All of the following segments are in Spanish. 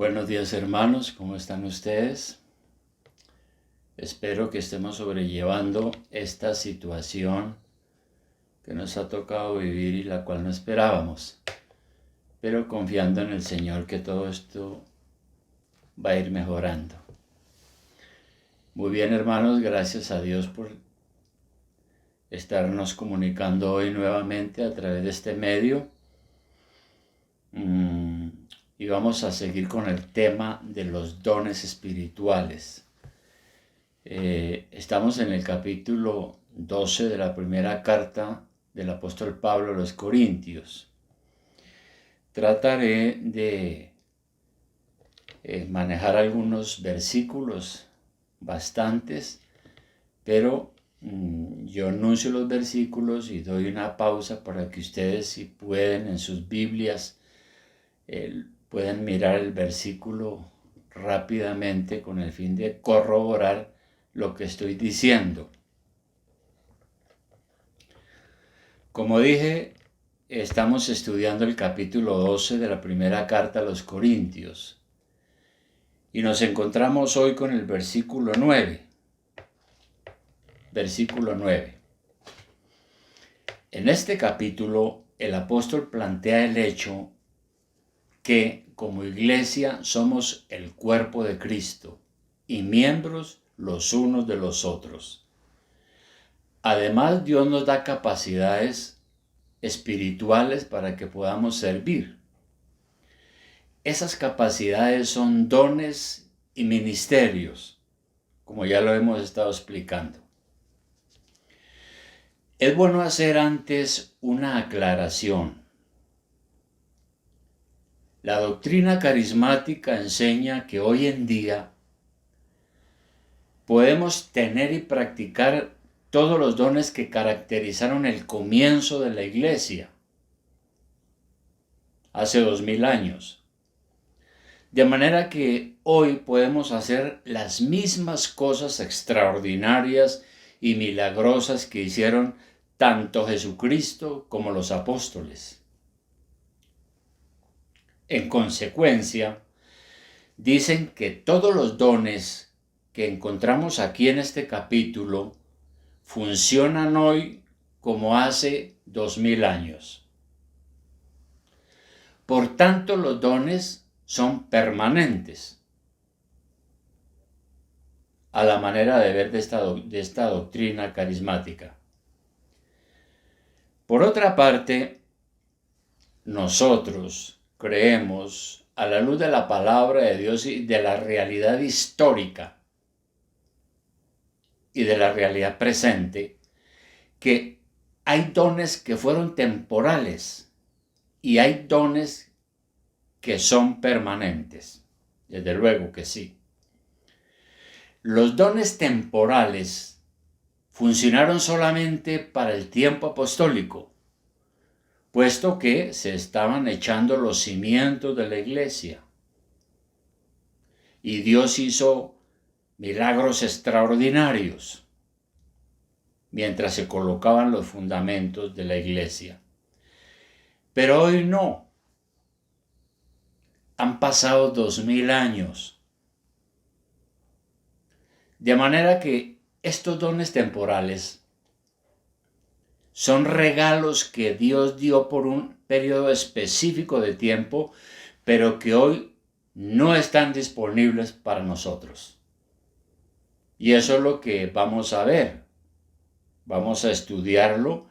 Buenos días hermanos, ¿cómo están ustedes? Espero que estemos sobrellevando esta situación que nos ha tocado vivir y la cual no esperábamos, pero confiando en el Señor que todo esto va a ir mejorando. Muy bien hermanos, gracias a Dios por estarnos comunicando hoy nuevamente a través de este medio. Y vamos a seguir con el tema de los dones espirituales. Estamos en el capítulo 12 de la primera carta del apóstol Pablo a los Corintios. Trataré de manejar algunos versículos, bastantes, pero yo anuncio los versículos y doy una pausa para que ustedes, si pueden, en sus Biblias, puedan mirar el versículo rápidamente con el fin de corroborar lo que estoy diciendo. Como dije, estamos estudiando el capítulo 12 de la primera carta a los Corintios y nos encontramos hoy con el versículo 9. Versículo 9. En este capítulo el apóstol plantea el hecho que como iglesia somos el cuerpo de Cristo y miembros los unos de los otros. Además, Dios nos da capacidades espirituales para que podamos servir. Esas capacidades son dones y ministerios, como ya lo hemos estado explicando. Es bueno hacer antes una aclaración. La doctrina carismática enseña que hoy en día podemos tener y practicar todos los dones que caracterizaron el comienzo de la iglesia hace 2000 años. De manera que hoy podemos hacer las mismas cosas extraordinarias y milagrosas que hicieron tanto Jesucristo como los apóstoles. En consecuencia, dicen que todos los dones que encontramos aquí en este capítulo funcionan hoy como hace 2000 años. Por tanto, los dones son permanentes, a la manera de ver de esta doctrina carismática. Por otra parte, nosotros creemos, a la luz de la palabra de Dios y de la realidad histórica y de la realidad presente, que hay dones que fueron temporales y hay dones que son permanentes. Desde luego que sí. Los dones temporales funcionaron solamente para el tiempo apostólico, puesto que se estaban echando los cimientos de la iglesia. Y Dios hizo milagros extraordinarios mientras se colocaban los fundamentos de la iglesia. Pero hoy no. Han pasado 2000 años. De manera que estos dones temporales son regalos que Dios dio por un periodo específico de tiempo, pero que hoy no están disponibles para nosotros. Y eso es lo que vamos a ver. Vamos a estudiarlo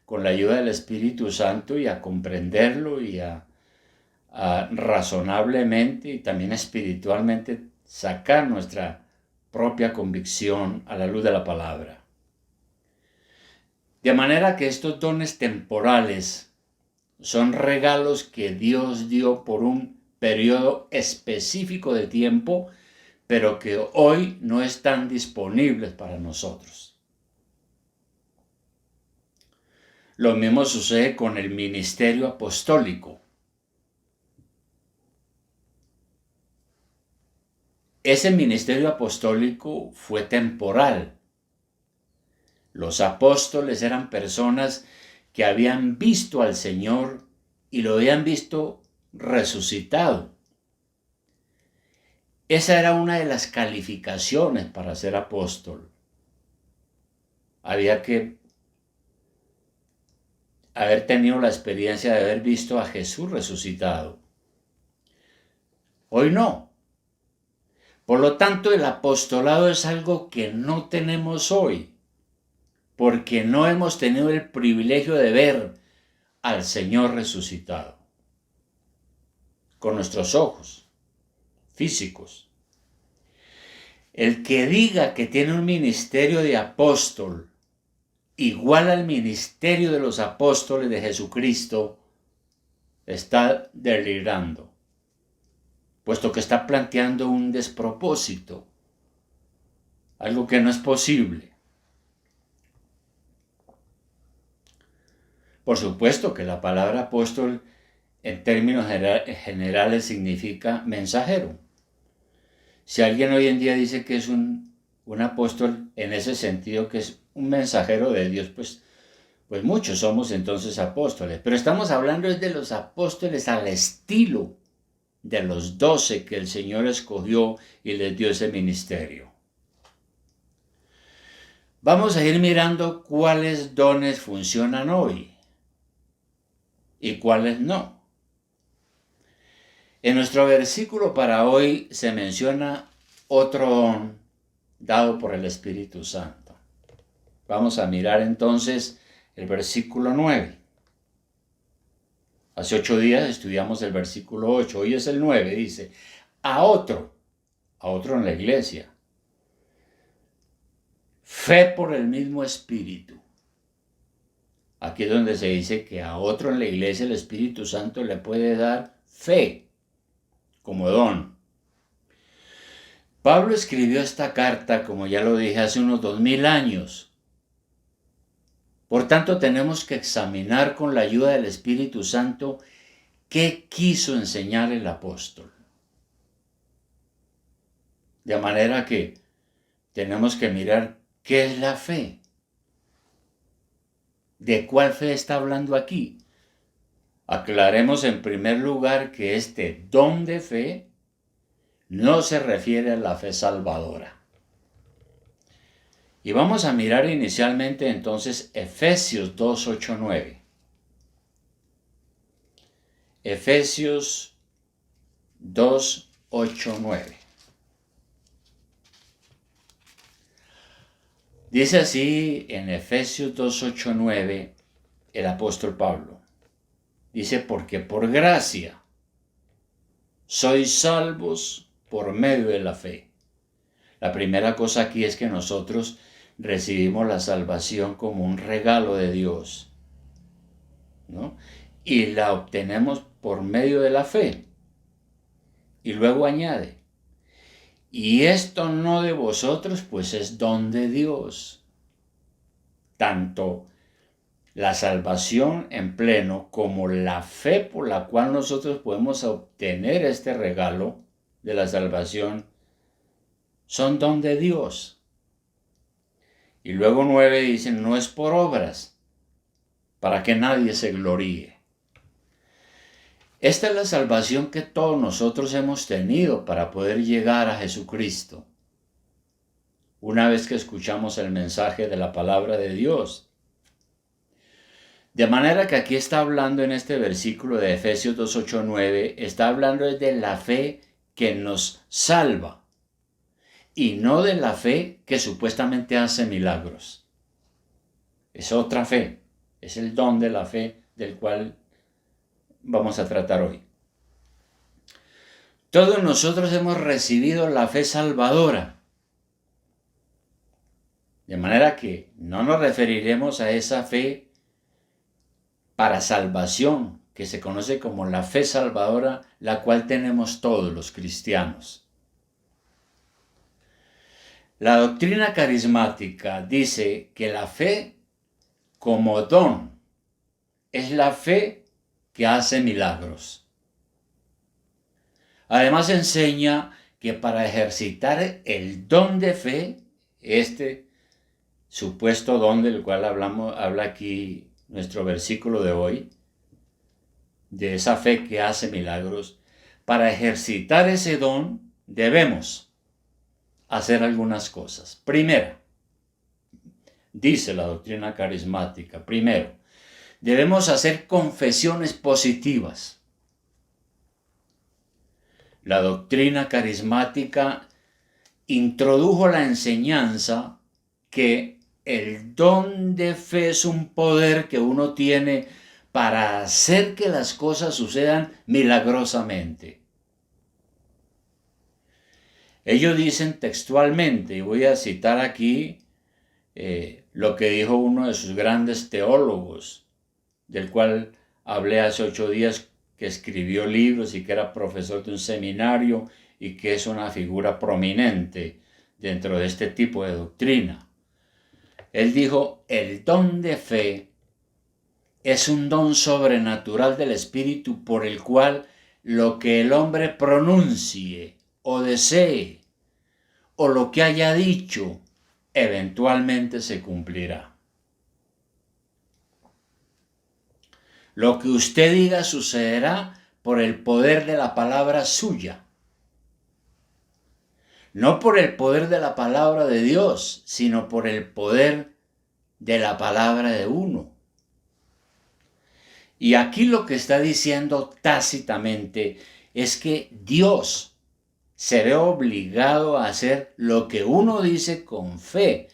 con la ayuda del Espíritu Santo y a comprenderlo y a razonablemente y también espiritualmente sacar nuestra propia convicción a la luz de la palabra. De manera que estos dones temporales son regalos que Dios dio por un periodo específico de tiempo, pero que hoy no están disponibles para nosotros. Lo mismo sucede con el ministerio apostólico. Ese ministerio apostólico fue temporal. Los apóstoles eran personas que habían visto al Señor y lo habían visto resucitado. Esa era una de las calificaciones para ser apóstol. Había que haber tenido la experiencia de haber visto a Jesús resucitado. Hoy no. Por lo tanto, el apostolado es algo que no tenemos hoy, porque no hemos tenido el privilegio de ver al Señor resucitado con nuestros ojos físicos. El que diga que tiene un ministerio de apóstol igual al ministerio de los apóstoles de Jesucristo, está delirando, puesto que está planteando un despropósito, algo que no es posible. Por supuesto que la palabra apóstol en términos generales significa mensajero. Si alguien hoy en día dice que es un apóstol en ese sentido, que es un mensajero de Dios, pues muchos somos entonces apóstoles. Pero estamos hablando de los apóstoles al estilo de los 12 que el Señor escogió y les dio ese ministerio. Vamos a ir mirando cuáles dones funcionan hoy y cuáles no. En nuestro versículo para hoy se menciona otro don dado por el Espíritu Santo. Vamos a mirar entonces el versículo 9. Hace 8 días estudiamos el versículo 8, hoy es el 9, dice, a otro en la iglesia, fe por el mismo Espíritu. Aquí es donde se dice que a otro en la iglesia el Espíritu Santo le puede dar fe como don. Pablo escribió esta carta, como ya lo dije, hace unos 2000 años. Por tanto, tenemos que examinar con la ayuda del Espíritu Santo qué quiso enseñar el apóstol. De manera que tenemos que mirar qué es la fe. ¿De cuál fe está hablando aquí? Aclaremos en primer lugar que este don de fe no se refiere a la fe salvadora. Y vamos a mirar inicialmente entonces Efesios 2, 8, 9. Efesios 2, 8, 9. Dice así en Efesios 2, 8, 9 el apóstol Pablo. Dice, porque por gracia sois salvos por medio de la fe. La primera cosa aquí es que nosotros recibimos la salvación como un regalo de Dios, ¿no? Y la obtenemos por medio de la fe. Y luego añade, y esto no de vosotros, pues es don de Dios. Tanto la salvación en pleno como la fe por la cual nosotros podemos obtener este regalo de la salvación son don de Dios. Y luego 9 dicen, no es por obras, para que nadie se gloríe. Esta es la salvación que todos nosotros hemos tenido para poder llegar a Jesucristo. Una vez que escuchamos el mensaje de la palabra de Dios. De manera que aquí está hablando en este versículo de Efesios 2, 8, 9, está hablando de la fe que nos salva y no de la fe que supuestamente hace milagros. Es otra fe, es el don de la fe del cual vamos a tratar hoy. Todos nosotros hemos recibido la fe salvadora. De manera que no nos referiremos a esa fe para salvación, que se conoce como la fe salvadora, la cual tenemos todos los cristianos. La doctrina carismática dice que la fe como don es la fe que hace milagros. Además enseña que para ejercitar el don de fe, este supuesto don del cual habla aquí nuestro versículo de hoy, de esa fe que hace milagros, para ejercitar ese don debemos hacer algunas cosas. Primero, dice la doctrina carismática, primero, debemos hacer confesiones positivas. La doctrina carismática introdujo la enseñanza que el don de fe es un poder que uno tiene para hacer que las cosas sucedan milagrosamente. Ellos dicen textualmente, y voy a citar aquí lo que dijo uno de sus grandes teólogos, del cual hablé hace 8 días, que escribió libros y que era profesor de un seminario y que es una figura prominente dentro de este tipo de doctrina. Él dijo, el don de fe es un don sobrenatural del Espíritu por el cual lo que el hombre pronuncie o desee o lo que haya dicho eventualmente se cumplirá. Lo que usted diga sucederá por el poder de la palabra suya. No por el poder de la palabra de Dios, sino por el poder de la palabra de uno. Y aquí lo que está diciendo tácitamente es que Dios se ve obligado a hacer lo que uno dice con fe,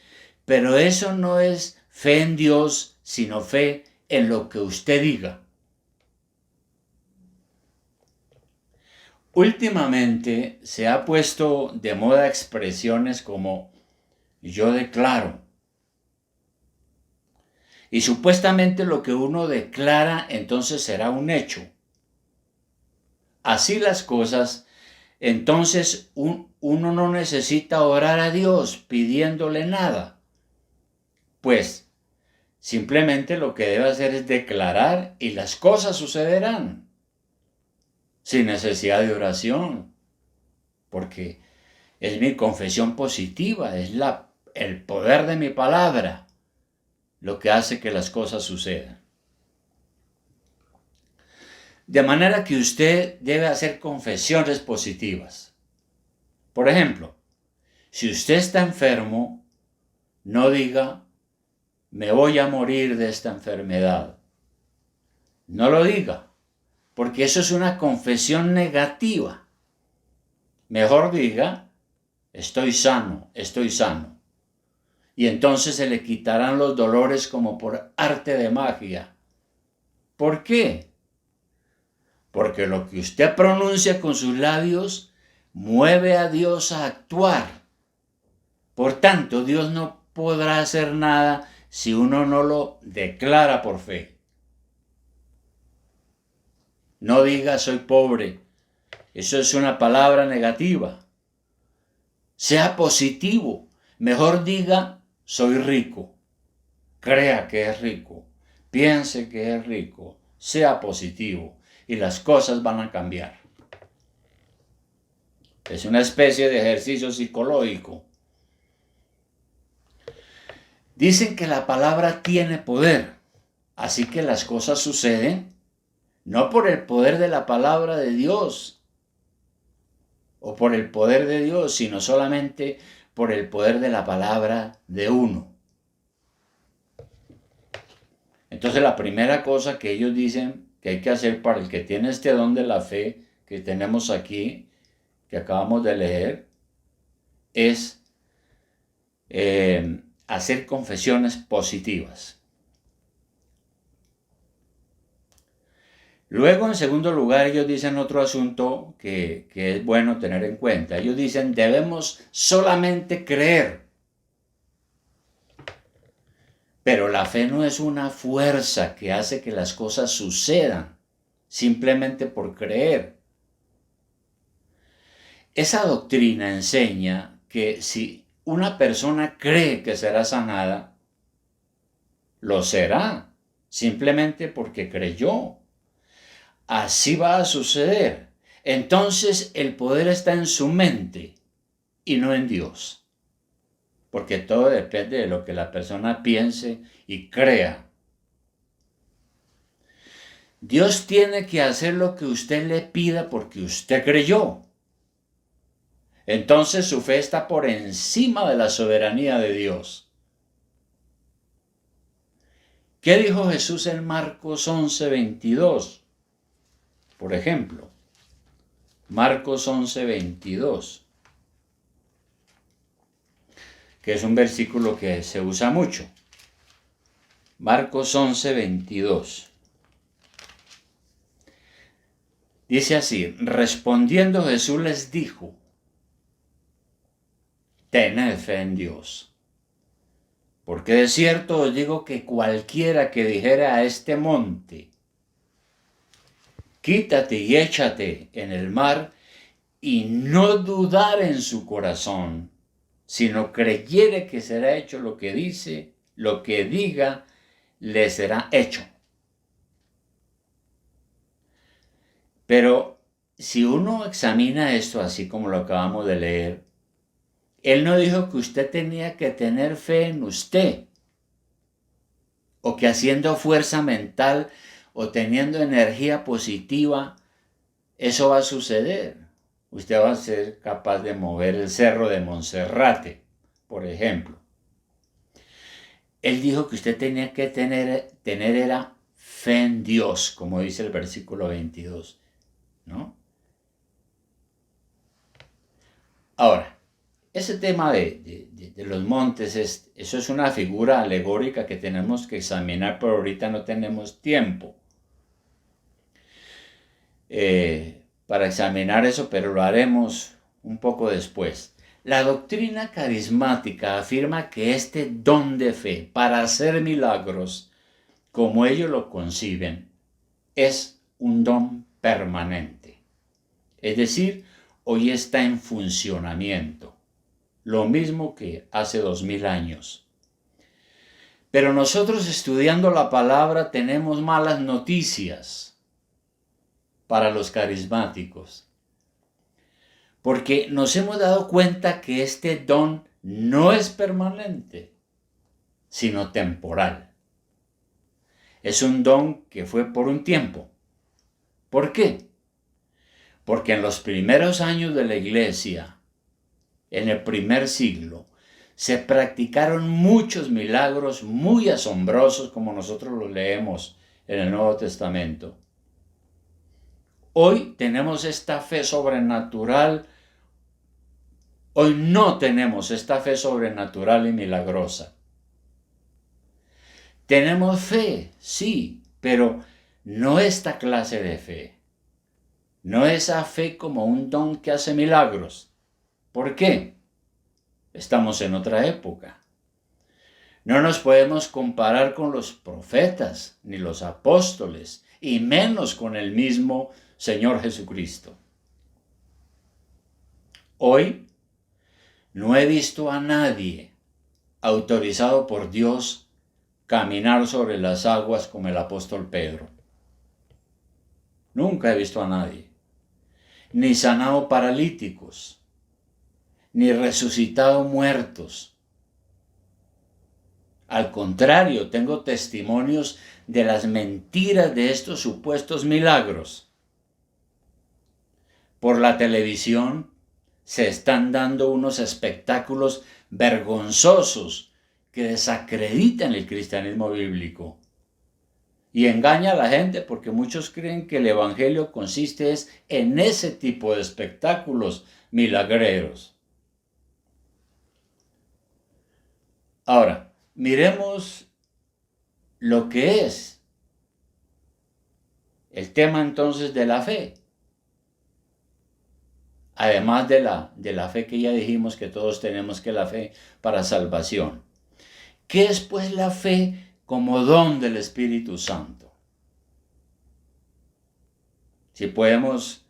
pero eso no es fe en Dios, sino fe en lo que usted diga. Últimamente se ha puesto de moda expresiones como yo declaro. Y supuestamente lo que uno declara entonces será un hecho. Así las cosas, entonces uno no necesita orar a Dios pidiéndole nada. Pues simplemente lo que debe hacer es declarar y las cosas sucederán. Sin necesidad de oración. Porque es mi confesión positiva, es el poder de mi palabra lo que hace que las cosas sucedan. De manera que usted debe hacer confesiones positivas. Por ejemplo, si usted está enfermo, no diga, me voy a morir de esta enfermedad. No lo diga, porque eso es una confesión negativa. Mejor diga, estoy sano, estoy sano. Y entonces se le quitarán los dolores como por arte de magia. ¿Por qué? Porque lo que usted pronuncia con sus labios mueve a Dios a actuar. Por tanto, Dios no podrá hacer nada si uno no lo declara por fe. No diga soy pobre. Eso es una palabra negativa. Sea positivo. Mejor diga soy rico. Crea que es rico. Piense que es rico. Sea positivo. Y las cosas van a cambiar. Es una especie de ejercicio psicológico. Dicen que la palabra tiene poder. Así que las cosas suceden no por el poder de la palabra de Dios o por el poder de Dios, sino solamente por el poder de la palabra de uno. Entonces la primera cosa que ellos dicen que hay que hacer para el que tiene este don de la fe que tenemos aquí, que acabamos de leer, es hacer confesiones positivas. Luego, en segundo lugar, ellos dicen otro asunto que es bueno tener en cuenta. Ellos dicen, debemos solamente creer. Pero la fe no es una fuerza que hace que las cosas sucedan simplemente por creer. Esa doctrina enseña que si una persona cree que será sanada, lo será, simplemente porque creyó. Así va a suceder. Entonces el poder está en su mente y no en Dios. Porque todo depende de lo que la persona piense y crea. Dios tiene que hacer lo que usted le pida porque usted creyó. Entonces su fe está por encima de la soberanía de Dios. ¿Qué dijo Jesús en Marcos 11:22? Por ejemplo, Marcos 11:22, que es un versículo que se usa mucho. Marcos 11:22. Dice así: respondiendo Jesús les dijo: tened fe en Dios. Porque de cierto os digo que cualquiera que dijera a este monte, quítate y échate en el mar, y no dudar en su corazón, sino creyere que será hecho lo que dice, lo que diga, le será hecho. Pero si uno examina esto así como lo acabamos de leer, Él no dijo que usted tenía que tener fe en usted, o que haciendo fuerza mental o teniendo energía positiva, eso va a suceder. Usted va a ser capaz de mover el cerro de Monserrate, por ejemplo. Él dijo que usted tenía que tener era fe en Dios, como dice el versículo 22, ¿no? Ahora, ese tema de los montes, eso es una figura alegórica que tenemos que examinar, pero ahorita no tenemos tiempo para examinar eso, pero lo haremos un poco después. La doctrina carismática afirma que este don de fe para hacer milagros, como ellos lo conciben, es un don permanente. Es decir, hoy está en funcionamiento, lo mismo que hace 2000 años. Pero nosotros estudiando la palabra tenemos malas noticias para los carismáticos, porque nos hemos dado cuenta que este don no es permanente, sino temporal. Es un don que fue por un tiempo. ¿Por qué? Porque en los primeros años de la iglesia, en el primer siglo, se practicaron muchos milagros muy asombrosos, como nosotros los leemos en el Nuevo Testamento. Hoy tenemos esta fe sobrenatural. Hoy no tenemos esta fe sobrenatural y milagrosa. Tenemos fe, sí, pero no esta clase de fe. No esa fe como un don que hace milagros. ¿Por qué? Estamos en otra época. No nos podemos comparar con los profetas ni los apóstoles, y menos con el mismo Señor Jesucristo. Hoy no he visto a nadie autorizado por Dios caminar sobre las aguas como el apóstol Pedro. Nunca he visto a nadie. Ni sanado paralíticos, ni resucitado muertos. Al contrario, tengo testimonios de las mentiras de estos supuestos milagros. Por la televisión se están dando unos espectáculos vergonzosos que desacreditan el cristianismo bíblico. Y engaña a la gente porque muchos creen que el evangelio consiste en ese tipo de espectáculos milagreros. Ahora, miremos lo que es el tema entonces de la fe. Además de la fe que ya dijimos que todos tenemos, que la fe para salvación. ¿Qué es pues la fe como don del Espíritu Santo? Si podemos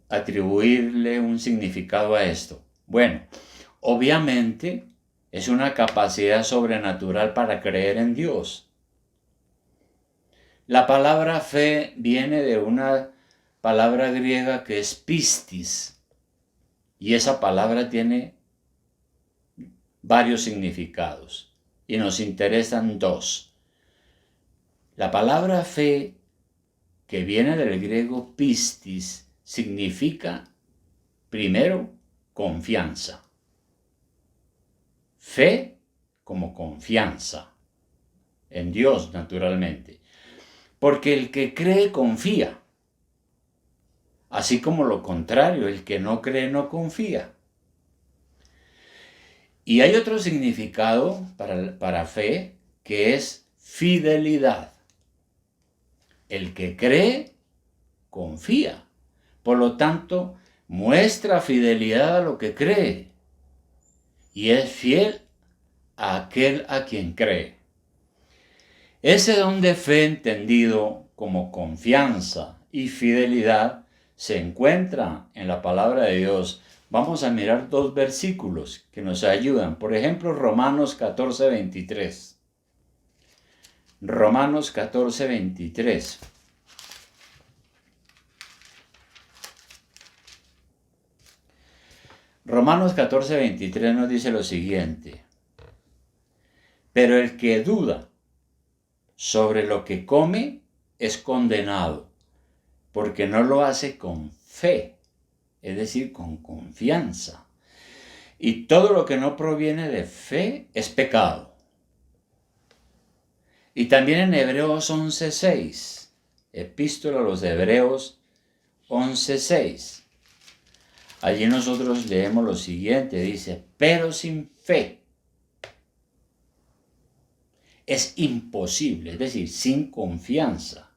atribuirle un significado a esto. Bueno, obviamente es una capacidad sobrenatural para creer en Dios. La palabra fe viene de una palabra griega que es pistis, y esa palabra tiene varios significados y nos interesan dos. La palabra fe, que viene del griego pistis, significa primero confianza. Fe como confianza en Dios, naturalmente. Porque el que cree confía. Así como lo contrario, el que no cree no confía. Y hay otro significado para fe que es fidelidad. El que cree confía. Por lo tanto, muestra fidelidad a lo que cree. Y es fiel a aquel a quien cree. Ese don de fe entendido como confianza y fidelidad se encuentra en la palabra de Dios. Vamos a mirar dos versículos que nos ayudan. Por ejemplo, Romanos 14:23. Romanos 14:23. Romanos 14:23 nos dice lo siguiente. Pero el que duda sobre lo que come es condenado, porque no lo hace con fe, es decir, con confianza. Y todo lo que no proviene de fe es pecado. Y también en Hebreos 11:6, epístola a los Hebreos 11:6. Allí nosotros leemos lo siguiente, dice, pero sin fe es imposible, es decir, sin confianza,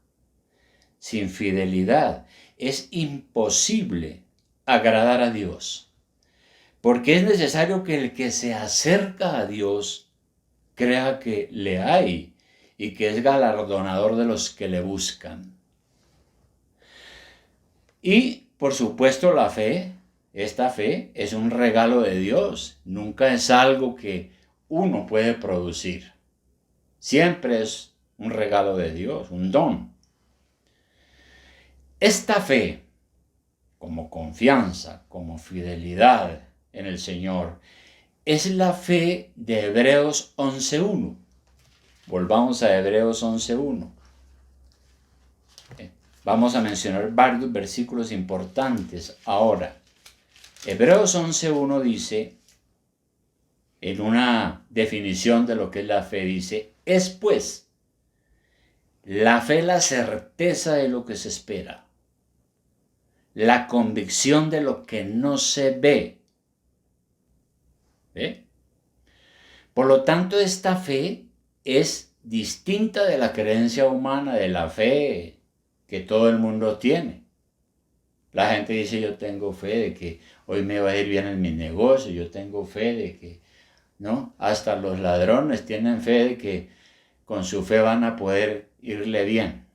sin fidelidad, es imposible agradar a Dios. Porque es necesario que el que se acerca a Dios crea que le hay y que es galardonador de los que le buscan. Y, por supuesto, la fe, esta fe es un regalo de Dios, nunca es algo que uno puede producir. Siempre es un regalo de Dios, un don. Esta fe, como confianza, como fidelidad en el Señor, es la fe de Hebreos 11:1. Volvamos a Hebreos 11:1. Vamos a mencionar varios versículos importantes ahora. Hebreos 11:1 dice, en una definición de lo que es la fe, dice, es pues la fe la certeza de lo que se espera, la convicción de lo que no se ve. ¿Ve? Por lo tanto, esta fe es distinta de la creencia humana, de la fe que todo el mundo tiene. La gente dice, yo tengo fe de que hoy me va a ir bien en mi negocio, yo tengo fe de que, ¿no? Hasta los ladrones tienen fe de que con su fe van a poder irle bien.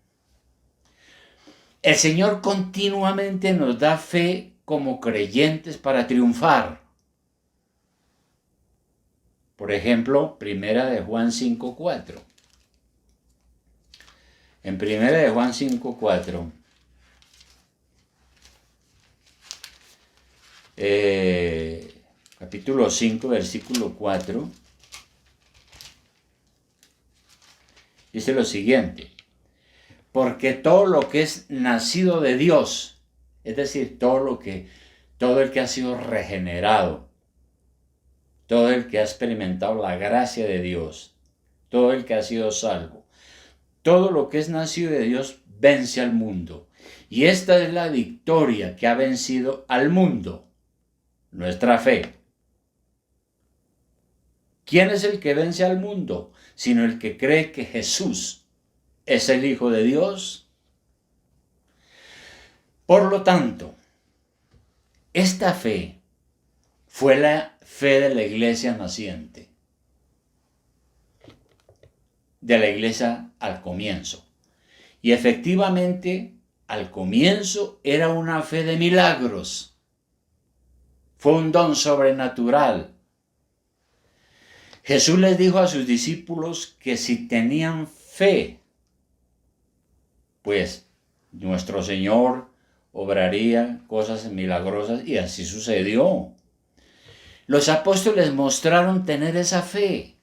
El Señor continuamente nos da fe como creyentes para triunfar. Por ejemplo, Primera de Juan 5:4. En Primera de Juan 5:4, capítulo 5, versículo 4, dice lo siguiente, porque todo lo que es nacido de Dios, es decir, todo el que ha sido regenerado, todo el que ha experimentado la gracia de Dios, todo el que ha sido salvo, todo lo que es nacido de Dios vence al mundo. Y esta es la victoria que ha vencido al mundo, nuestra fe. ¿Quién es el que vence al mundo? Sino el que cree que Jesús es el Hijo de Dios. Por lo tanto, esta fe fue la fe de la iglesia naciente, de la iglesia al comienzo. Y efectivamente, al comienzo era una fe de milagros. Fue un don sobrenatural. Jesús les dijo a sus discípulos que si tenían fe, pues nuestro Señor obraría cosas milagrosas, y así sucedió. Los apóstoles mostraron tener esa fe.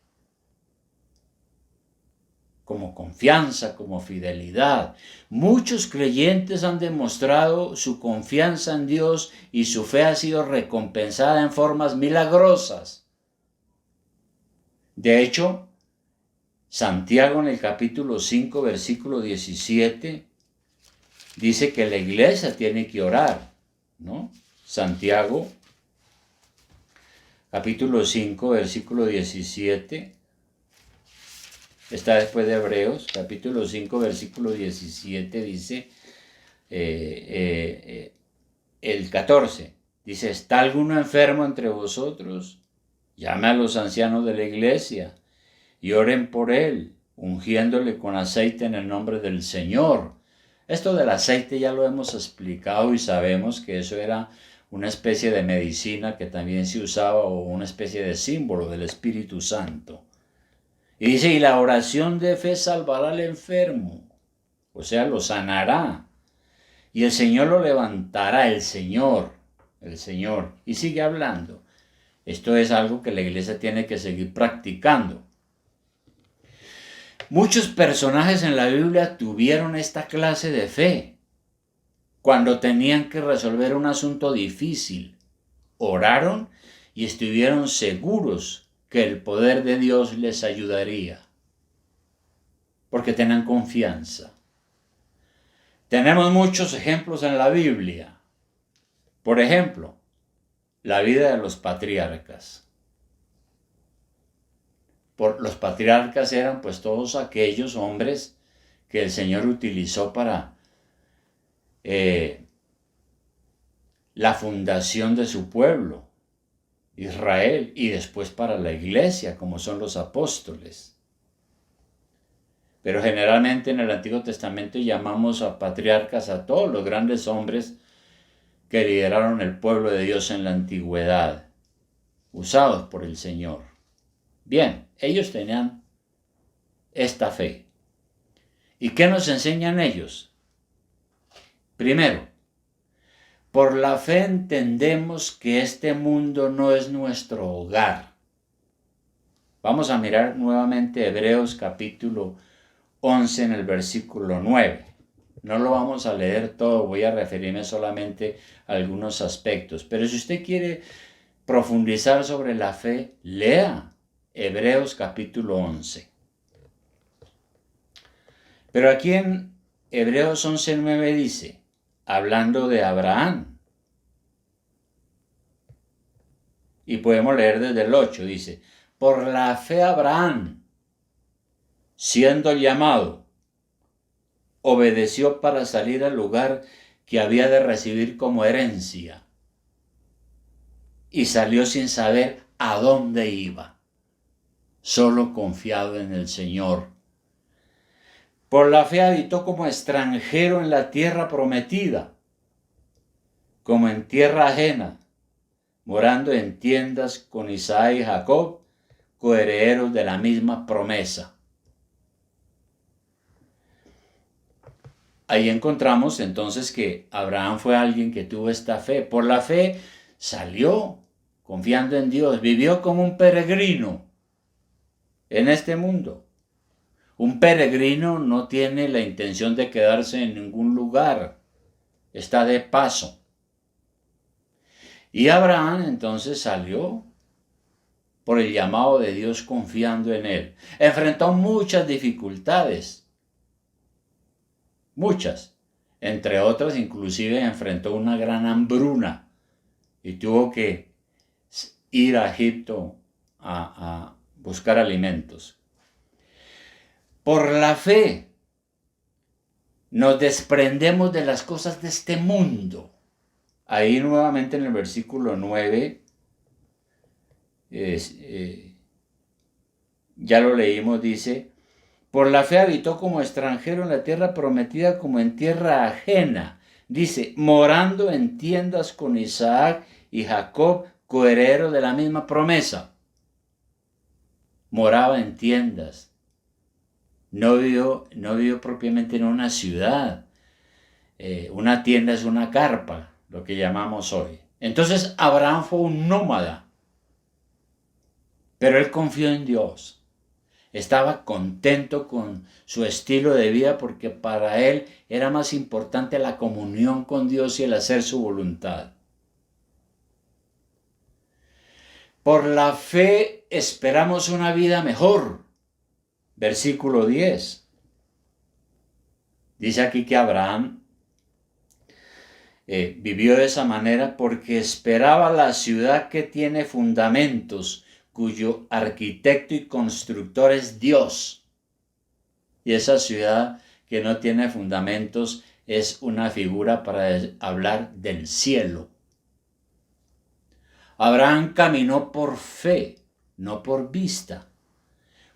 como confianza, como fidelidad. Muchos creyentes han demostrado su confianza en Dios y su fe ha sido recompensada en formas milagrosas. De hecho, Santiago en el capítulo 5, versículo 17, dice que la iglesia tiene que orar, ¿no? Santiago, capítulo 5, versículo 17, está después de Hebreos, capítulo 5, versículo 17, dice, el 14, dice, ¿está alguno enfermo entre vosotros? Llame a los ancianos de la iglesia y oren por él, ungiéndole con aceite en el nombre del Señor. Esto del aceite ya lo hemos explicado y sabemos que eso era una especie de medicina que también se usaba o una especie de símbolo del Espíritu Santo. Y dice, y la oración de fe salvará al enfermo, o sea, lo sanará. Y el Señor lo levantará, el Señor. Y sigue hablando. Esto es algo que la iglesia tiene que seguir practicando. Muchos personajes en la Biblia tuvieron esta clase de fe. Cuando tenían que resolver un asunto difícil, oraron y estuvieron seguros que el poder de Dios les ayudaría. Porque tenían confianza. Tenemos muchos ejemplos en la Biblia. Por ejemplo, la vida de los patriarcas. Los patriarcas eran pues todos aquellos hombres que el Señor utilizó para la fundación de su pueblo, Israel, y después para la iglesia, como son los apóstoles. Pero generalmente en el Antiguo Testamento llamamos a patriarcas a todos los grandes hombres que lideraron el pueblo de Dios en la antigüedad, usados por el Señor. Bien, ellos tenían esta fe. ¿Y qué nos enseñan ellos? Primero, por la fe entendemos que este mundo no es nuestro hogar. Vamos a mirar nuevamente Hebreos capítulo 11 en el versículo 9. No lo vamos a leer todo, voy a referirme solamente a algunos aspectos. Pero si usted quiere profundizar sobre la fe, lea Hebreos capítulo 11. Pero aquí en Hebreos 11:9 dice, hablando de Abraham, y podemos leer desde el 8, dice, por la fe Abraham, siendo llamado, obedeció para salir al lugar que había de recibir como herencia, y salió sin saber a dónde iba, solo confiado en el Señor. Por la fe habitó como extranjero en la tierra prometida, como en tierra ajena, morando en tiendas con Isaac y Jacob, coherederos de la misma promesa. Ahí encontramos entonces que Abraham fue alguien que tuvo esta fe. Por la fe salió confiando en Dios, vivió como un peregrino en este mundo. Un peregrino no tiene la intención de quedarse en ningún lugar, está de paso. Y Abraham entonces salió por el llamado de Dios confiando en él. Enfrentó muchas dificultades, muchas. Entre otras, inclusive enfrentó una gran hambruna y tuvo que ir a Egipto a buscar alimentos. Por la fe nos desprendemos de las cosas de este mundo. Ahí nuevamente en el versículo 9, ya lo leímos, dice, por la fe habitó como extranjero en la tierra prometida como en tierra ajena. Dice, morando en tiendas con Isaac y Jacob, coherederos de la misma promesa. Moraba en tiendas. No vivió propiamente en una ciudad. Una tienda es una carpa, lo que llamamos hoy. Entonces Abraham fue un nómada, pero él confió en Dios. estaba contento con su estilo de vida porque para él era más importante la comunión con Dios y el hacer su voluntad. Por la fe esperamos una vida mejor. Versículo 10. Dice aquí que Abraham vivió de esa manera porque esperaba la ciudad que tiene fundamentos, cuyo arquitecto y constructor es Dios. Y esa ciudad que no tiene fundamentos es una figura para hablar del cielo. Abraham caminó por fe, no por vista.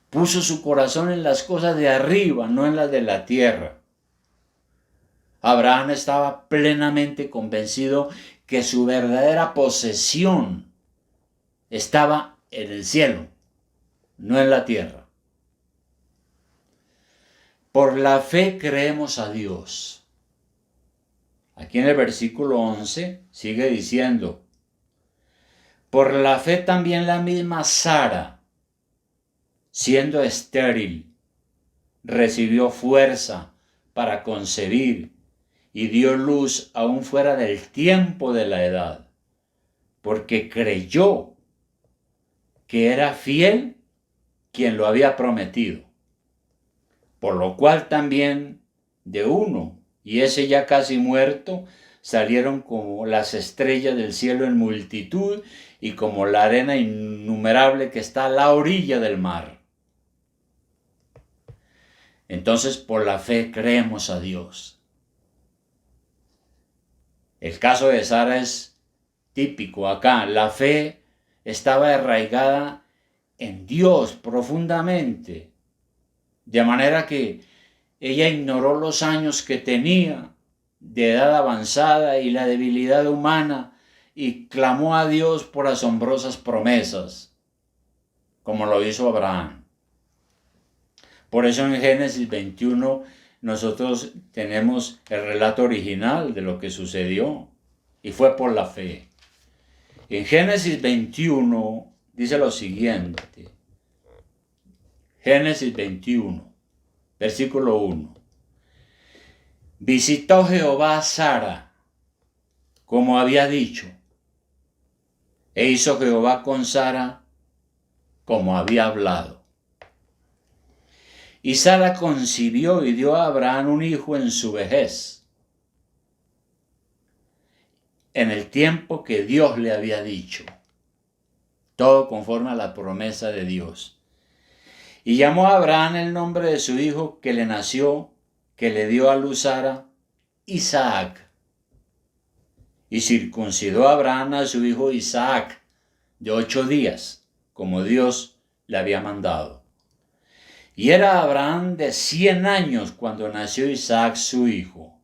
Puso su corazón en las cosas de arriba, no en las de la tierra. Abraham estaba plenamente convencido que su verdadera posesión estaba en el cielo, no en la tierra. Por la fe creemos a Dios. Aquí en el versículo 11 sigue diciendo, por la fe también la misma Sara, siendo estéril, recibió fuerza para concebir y dio luz aún fuera del tiempo de la edad, porque creyó que era fiel quien lo había prometido. Por lo cual también de uno, y ese ya casi muerto, salieron como las estrellas del cielo en multitud y como la arena innumerable que está a la orilla del mar. Entonces, por la fe creemos a Dios. El caso de Sara es típico acá. La fe estaba arraigada en Dios profundamente, de manera que ella ignoró los años que tenía de edad avanzada y la debilidad humana y clamó a Dios por asombrosas promesas, como lo hizo Abraham. Por eso en Génesis 21 nosotros tenemos el relato original de lo que sucedió y fue por la fe. En Génesis 21 dice lo siguiente. Génesis 21, versículo 1. Visitó Jehová a Sara, como había dicho, e hizo Jehová con Sara como había hablado. Y Sara concibió y dio a Abraham un hijo en su vejez, en el tiempo que Dios le había dicho, todo conforme a la promesa de Dios. Y llamó a Abraham el nombre de su hijo que le nació, que le dio a luz Sara, Isaac. Y circuncidó a Abraham a su hijo Isaac de 8 días, como Dios le había mandado. Y era Abraham de 100 años cuando nació Isaac su hijo.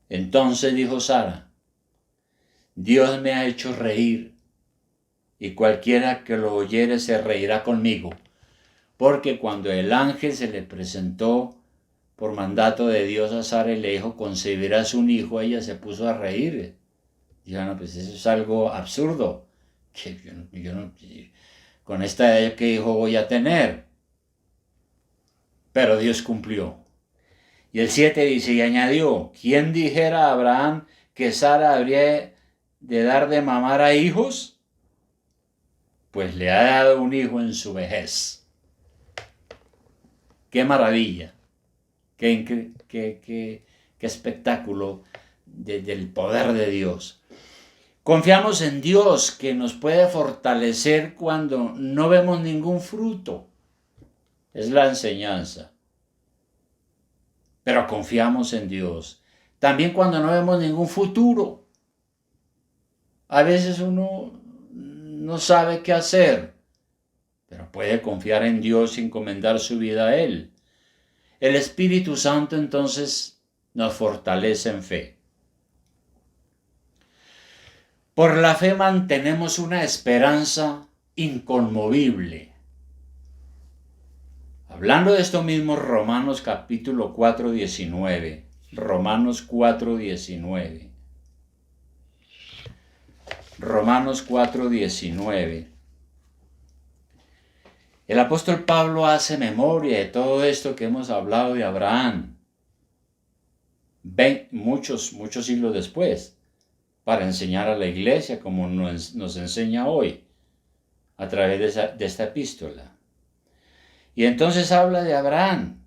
Entonces dijo Sara, Dios me ha hecho reír, y cualquiera que lo oyere se reirá conmigo, porque cuando el ángel se le presentó por mandato de Dios a Sara y le dijo, concebirás un hijo, ella se puso a reír. Dijo, no, pues eso es algo absurdo, que yo no, con esta edad, ¿qué hijo voy a tener? Pero Dios cumplió. Y el 7 dice, y añadió, ¿quién dijera a Abraham que Sara habría de dar de mamar a hijos? Pues le ha dado un hijo en su vejez. ¡Qué maravilla! ¡Qué espectáculo del poder de Dios! Confiamos en Dios que nos puede fortalecer cuando no vemos ningún fruto. Es la enseñanza. Pero confiamos en Dios. También cuando no vemos ningún futuro. A veces uno no sabe qué hacer, pero puede confiar en Dios y encomendar su vida a Él. El Espíritu Santo entonces nos fortalece en fe. Por la fe mantenemos una esperanza inconmovible. Hablando de esto mismo, Romanos capítulo 4, 19. Romanos 4, 19. Romanos 4, 19. El apóstol Pablo hace memoria de todo esto que hemos hablado de Abraham, muchos siglos después, para enseñar a la iglesia como nos enseña hoy, a través de esta epístola. Y entonces habla de Abraham,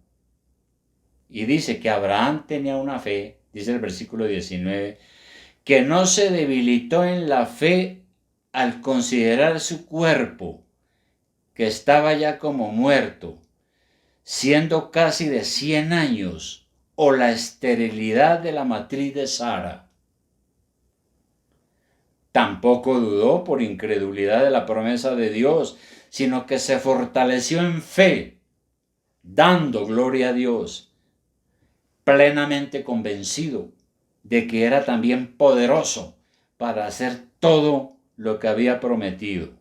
y dice que Abraham tenía una fe, dice el versículo 19, que no se debilitó en la fe al considerar su cuerpo, que estaba ya como muerto, siendo casi de 100 años, o la esterilidad de la matriz de Sara. Tampoco dudó por incredulidad de la promesa de Dios, sino que se fortaleció en fe, dando gloria a Dios, plenamente convencido de que era también poderoso para hacer todo lo que había prometido,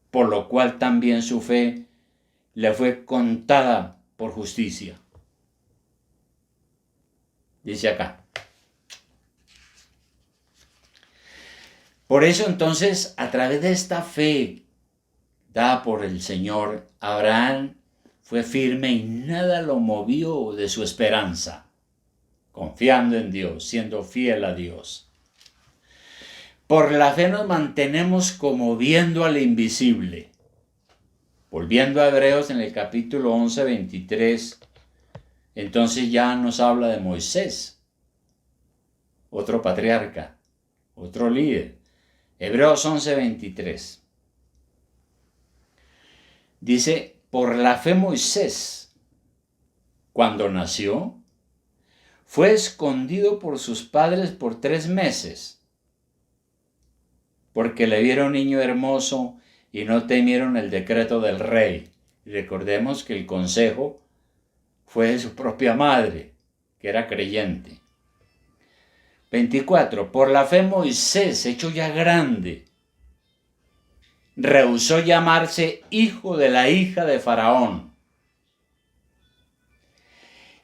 por lo cual también su fe le fue contada por justicia. Dice acá. Por eso entonces, a través de esta fe dada por el Señor, Abraham fue firme y nada lo movió de su esperanza, confiando en Dios, siendo fiel a Dios. Por la fe nos mantenemos como viendo al invisible. Volviendo a Hebreos en el capítulo 11, 23, entonces ya nos habla de Moisés, otro patriarca, otro líder. Hebreos 11, 23. Dice, por la fe Moisés, cuando nació, fue escondido por sus padres por 3 meses, porque le vieron niño hermoso y no temieron el decreto del rey. Y recordemos que el consejo fue de su propia madre, que era creyente. 24. Por la fe Moisés, hecho ya grande, rehusó llamarse hijo de la hija de Faraón,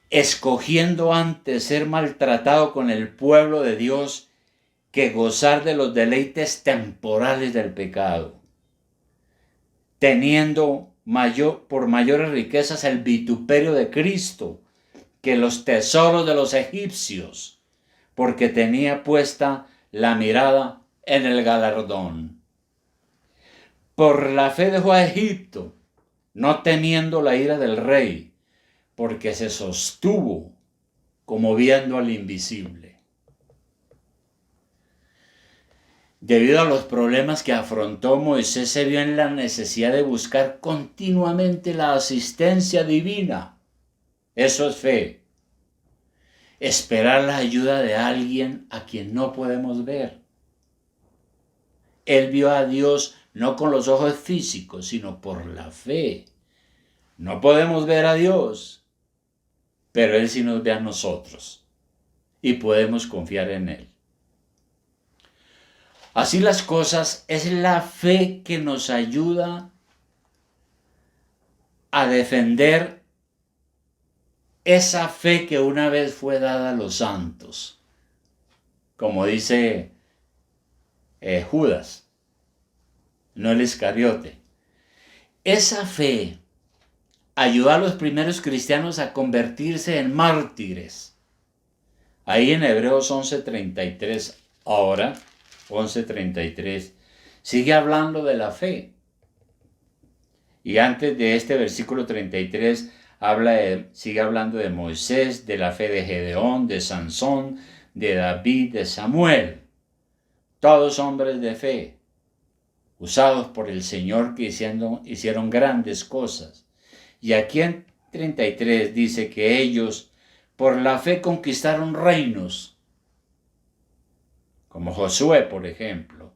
escogiendo antes ser maltratado con el pueblo de Dios que gozar de los deleites temporales del pecado, teniendo por mayores riquezas el vituperio de Cristo que los tesoros de los egipcios, porque tenía puesta la mirada en el galardón. Por la fe dejó a Egipto, no temiendo la ira del rey, porque se sostuvo como viendo al invisible. Debido a los problemas que afrontó, Moisés se vio en la necesidad de buscar continuamente la asistencia divina. Eso es fe. Esperar la ayuda de alguien a quien no podemos ver. Él vio a Dios no con los ojos físicos, sino por la fe. No podemos ver a Dios, pero Él sí nos ve a nosotros y podemos confiar en Él. Así las cosas, es la fe que nos ayuda a defender esa fe que una vez fue dada a los santos. Como dice Judas, no el Iscariote. Esa fe ayudó a los primeros cristianos a convertirse en mártires. Ahí en Hebreos 11:33, ahora 11:33, sigue hablando de la fe. Y antes de este versículo 33, sigue hablando de Moisés, de la fe de Gedeón, de Sansón, de David, de Samuel. Todos hombres de fe, usados por el Señor, que hicieron grandes cosas. Y aquí en 33 dice que ellos por la fe conquistaron reinos, como Josué, por ejemplo.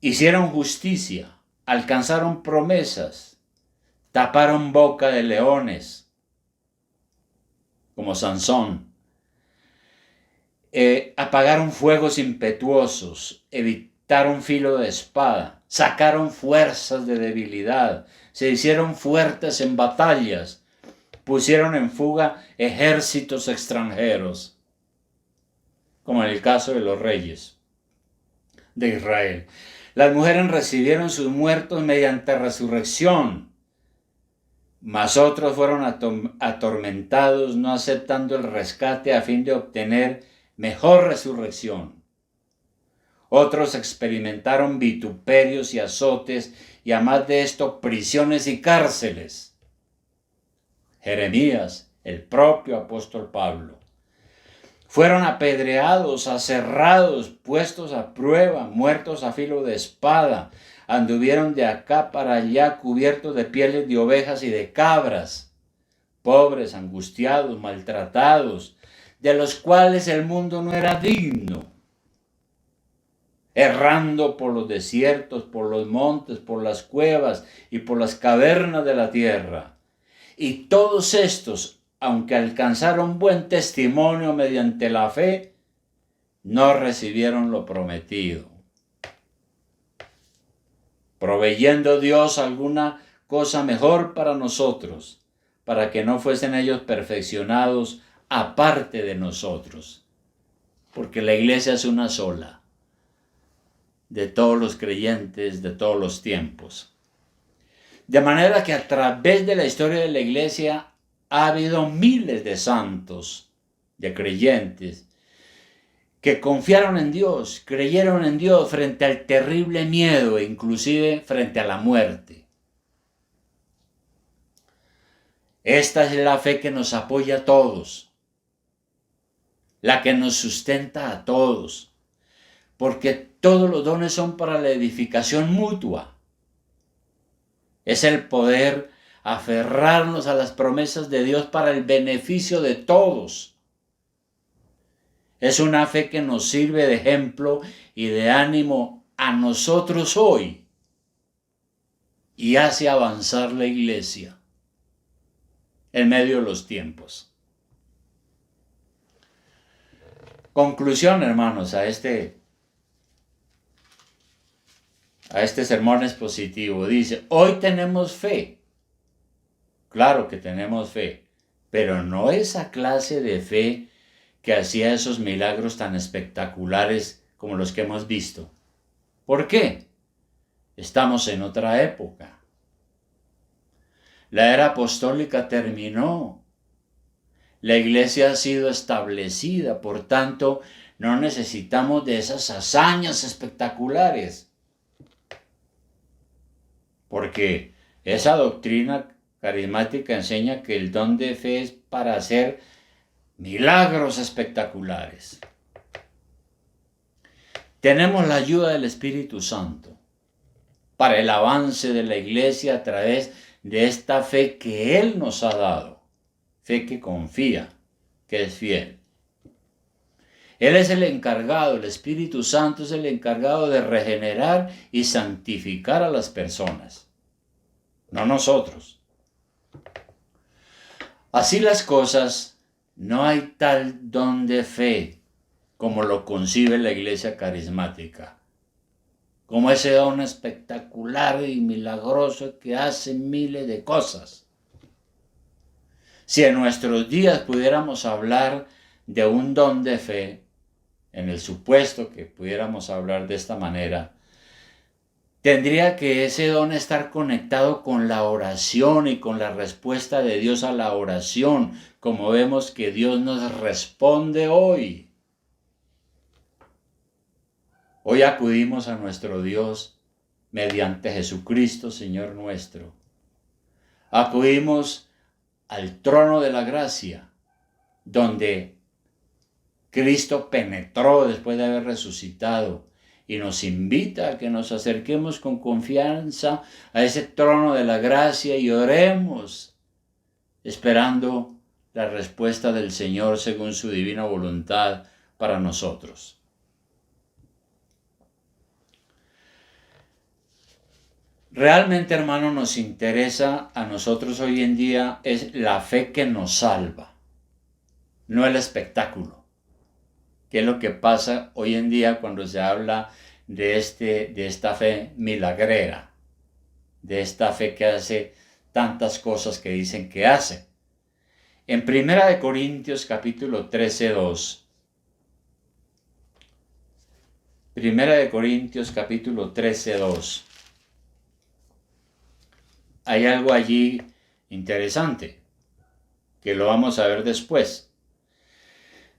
Hicieron justicia, alcanzaron promesas, taparon boca de leones, como Sansón. Apagaron fuegos impetuosos, evitaron filo de espada, sacaron fuerzas de debilidad, se hicieron fuertes en batallas, pusieron en fuga ejércitos extranjeros, como en el caso de los reyes de Israel. Las mujeres recibieron sus muertos mediante resurrección, mas otros fueron atormentados, no aceptando el rescate a fin de obtener mejor resurrección. Otros experimentaron vituperios y azotes, y además de esto, prisiones y cárceles. Jeremías, el propio apóstol Pablo. Fueron apedreados, aserrados, puestos a prueba, muertos a filo de espada. Anduvieron de acá para allá cubiertos de pieles de ovejas y de cabras. Pobres, angustiados, maltratados, de los cuales el mundo no era digno. Errando por los desiertos, por los montes, por las cuevas y por las cavernas de la tierra. Y todos estos, aunque alcanzaron buen testimonio mediante la fe, no recibieron lo prometido. Proveyendo Dios alguna cosa mejor para nosotros, para que no fuesen ellos perfeccionados aparte de nosotros. Porque la iglesia es una sola, de todos los creyentes de todos los tiempos. De manera que a través de la historia de la iglesia ha habido miles de santos, de creyentes, que confiaron en Dios, creyeron en Dios frente al terrible miedo e inclusive frente a la muerte. Esta es la fe que nos apoya a todos, la que nos sustenta a todos, porque todos los dones son para la edificación mutua. Es el poder aferrarnos a las promesas de Dios para el beneficio de todos. Es una fe que nos sirve de ejemplo y de ánimo a nosotros hoy y hace avanzar la iglesia en medio de los tiempos. Conclusión, hermanos, a este sermón expositivo. Dice, hoy tenemos fe. Claro que tenemos fe, pero no esa clase de fe que hacía esos milagros tan espectaculares como los que hemos visto. ¿Por qué? Estamos en otra época. La era apostólica terminó. La iglesia ha sido establecida, por tanto, no necesitamos de esas hazañas espectaculares. Porque esa doctrina carismática enseña que el don de fe es para hacer milagros espectaculares. Tenemos la ayuda del Espíritu Santo para el avance de la iglesia a través de esta fe que Él nos ha dado. Fe que confía, que es fiel. Él es el encargado, el Espíritu Santo es el encargado de regenerar y santificar a las personas, no nosotros. Así las cosas, no hay tal don de fe como lo concibe la iglesia carismática, como ese don espectacular y milagroso que hace miles de cosas. Si en nuestros días pudiéramos hablar de un don de fe, en el supuesto que pudiéramos hablar de esta manera, tendría que ese don estar conectado con la oración y con la respuesta de Dios a la oración, como vemos que Dios nos responde hoy. Hoy acudimos a nuestro Dios mediante Jesucristo, Señor nuestro. Acudimos al trono de la gracia, donde Cristo penetró después de haber resucitado y nos invita a que nos acerquemos con confianza a ese trono de la gracia y oremos, esperando la respuesta del Señor según su divina voluntad para nosotros. Realmente, hermano, nos interesa a nosotros hoy en día es la fe que nos salva, no el espectáculo. ¿Qué es lo que pasa hoy en día cuando se habla de esta fe milagrera? De esta fe que hace tantas cosas que dicen que hace. En 1 Corintios capítulo 13, 2, Primera de Corintios capítulo 13, 2. Hay algo allí interesante que lo vamos a ver después.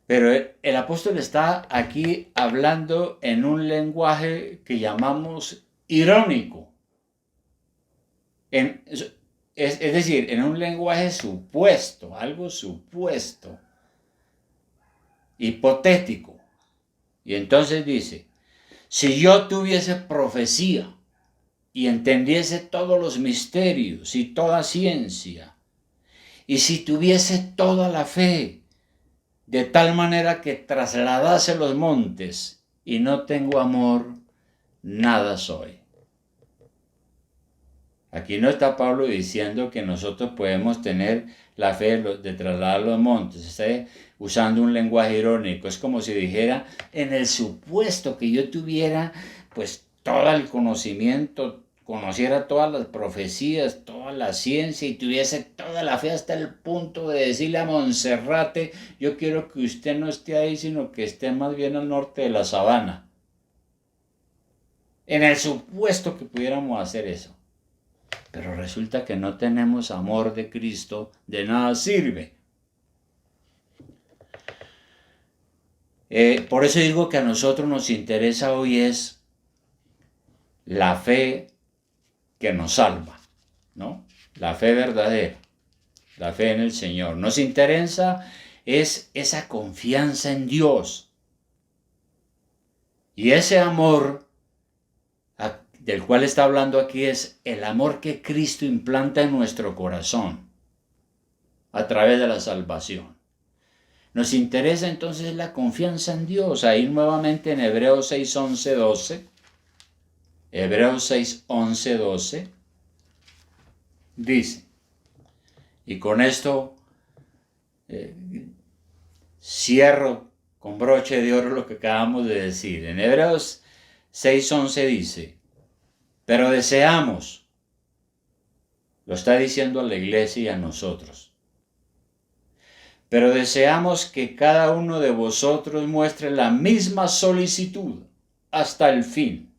Pero el apóstol está aquí hablando en un lenguaje que llamamos irónico. Es decir, en un lenguaje supuesto, algo supuesto, hipotético. Y entonces dice, si yo tuviese profecía y entendiese todos los misterios y toda ciencia, y si tuviese toda la fe, de tal manera que trasladase los montes, y no tengo amor, nada soy. Aquí no está Pablo diciendo que nosotros podemos tener la fe de trasladar los montes. Está usando un lenguaje irónico. Es como si dijera, en el supuesto que yo tuviera pues todo el conocimiento, conociera todas las profecías, toda la ciencia y tuviese toda la fe hasta el punto de decirle a Monserrate, yo quiero que usted no esté ahí, sino que esté más bien al norte de la sabana. En el supuesto que pudiéramos hacer eso. Pero resulta que no tenemos amor de Cristo, de nada sirve. Por eso digo que a nosotros nos interesa hoy es la fe que nos salva, ¿no? La fe verdadera, la fe en el Señor. Nos interesa es esa confianza en Dios. Y ese amor del cual está hablando aquí es el amor que Cristo implanta en nuestro corazón a través de la salvación. Nos interesa entonces la confianza en Dios. Ahí nuevamente en Hebreos 6, 11, 12. Hebreos 6, 11, 12. Dice, y con esto cierro con broche de oro lo que acabamos de decir. En Hebreos 6, 11 dice, pero deseamos, lo está diciendo a la iglesia y a nosotros, pero deseamos que cada uno de vosotros muestre la misma solicitud hasta el fin,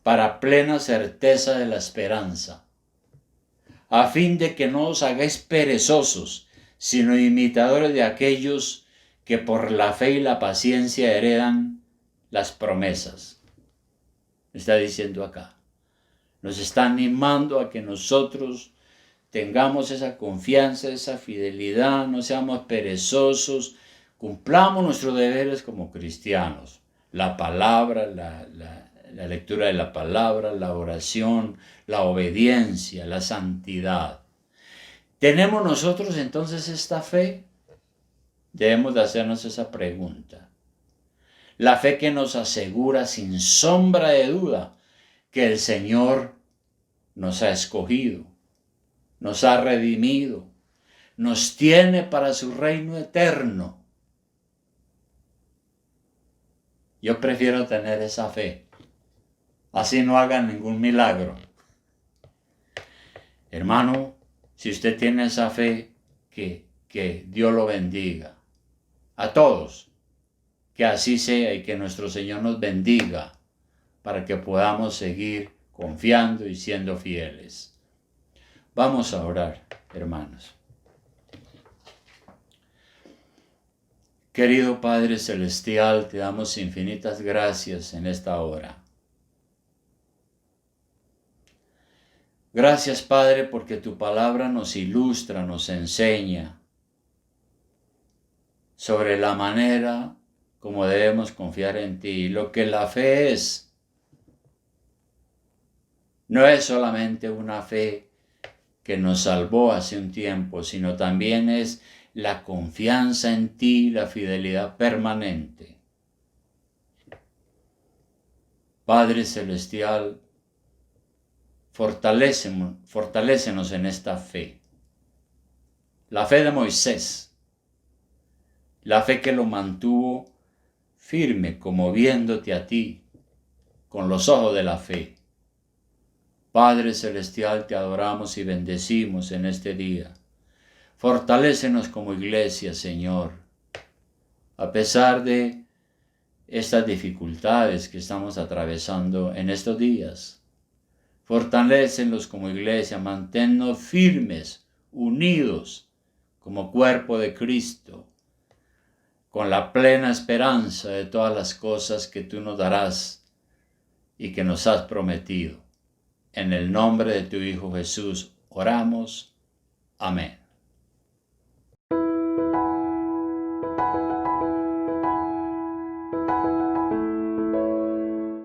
para plena certeza de la esperanza, a fin de que no os hagáis perezosos, sino imitadores de aquellos que por la fe y la paciencia heredan las promesas. Está diciendo acá. Nos está animando a que nosotros tengamos esa confianza, esa fidelidad, no seamos perezosos, cumplamos nuestros deberes como cristianos. La palabra, la lectura de la palabra, la oración, la obediencia, la santidad. ¿Tenemos nosotros entonces esta fe? Debemos de hacernos esa pregunta. La fe que nos asegura sin sombra de duda que el Señor nos ha escogido, nos ha redimido, nos tiene para su reino eterno. Yo prefiero tener esa fe, así no hagan ningún milagro. Hermano, si usted tiene esa fe, que Dios lo bendiga. A todos, que así sea y que nuestro Señor nos bendiga para que podamos seguir confiando y siendo fieles. Vamos a orar, hermanos. Querido Padre Celestial, te damos infinitas gracias en esta hora. Gracias, Padre, porque tu palabra nos ilustra, nos enseña sobre la manera como debemos confiar en ti. Lo que la fe es, no es solamente una fe que nos salvó hace un tiempo, sino también es la confianza en ti, la fidelidad permanente. Padre Celestial, fortalécenos en esta fe. La fe de Moisés, la fe que lo mantuvo firme como viéndote a ti con los ojos de la fe. Padre Celestial, te adoramos y bendecimos en este día. Fortalécenos como iglesia, Señor. A pesar de estas dificultades que estamos atravesando en estos días. Fortalécenos como iglesia, manténnos firmes, unidos como cuerpo de Cristo, con la plena esperanza de todas las cosas que tú nos darás y que nos has prometido. En el nombre de tu Hijo Jesús oramos. Amén.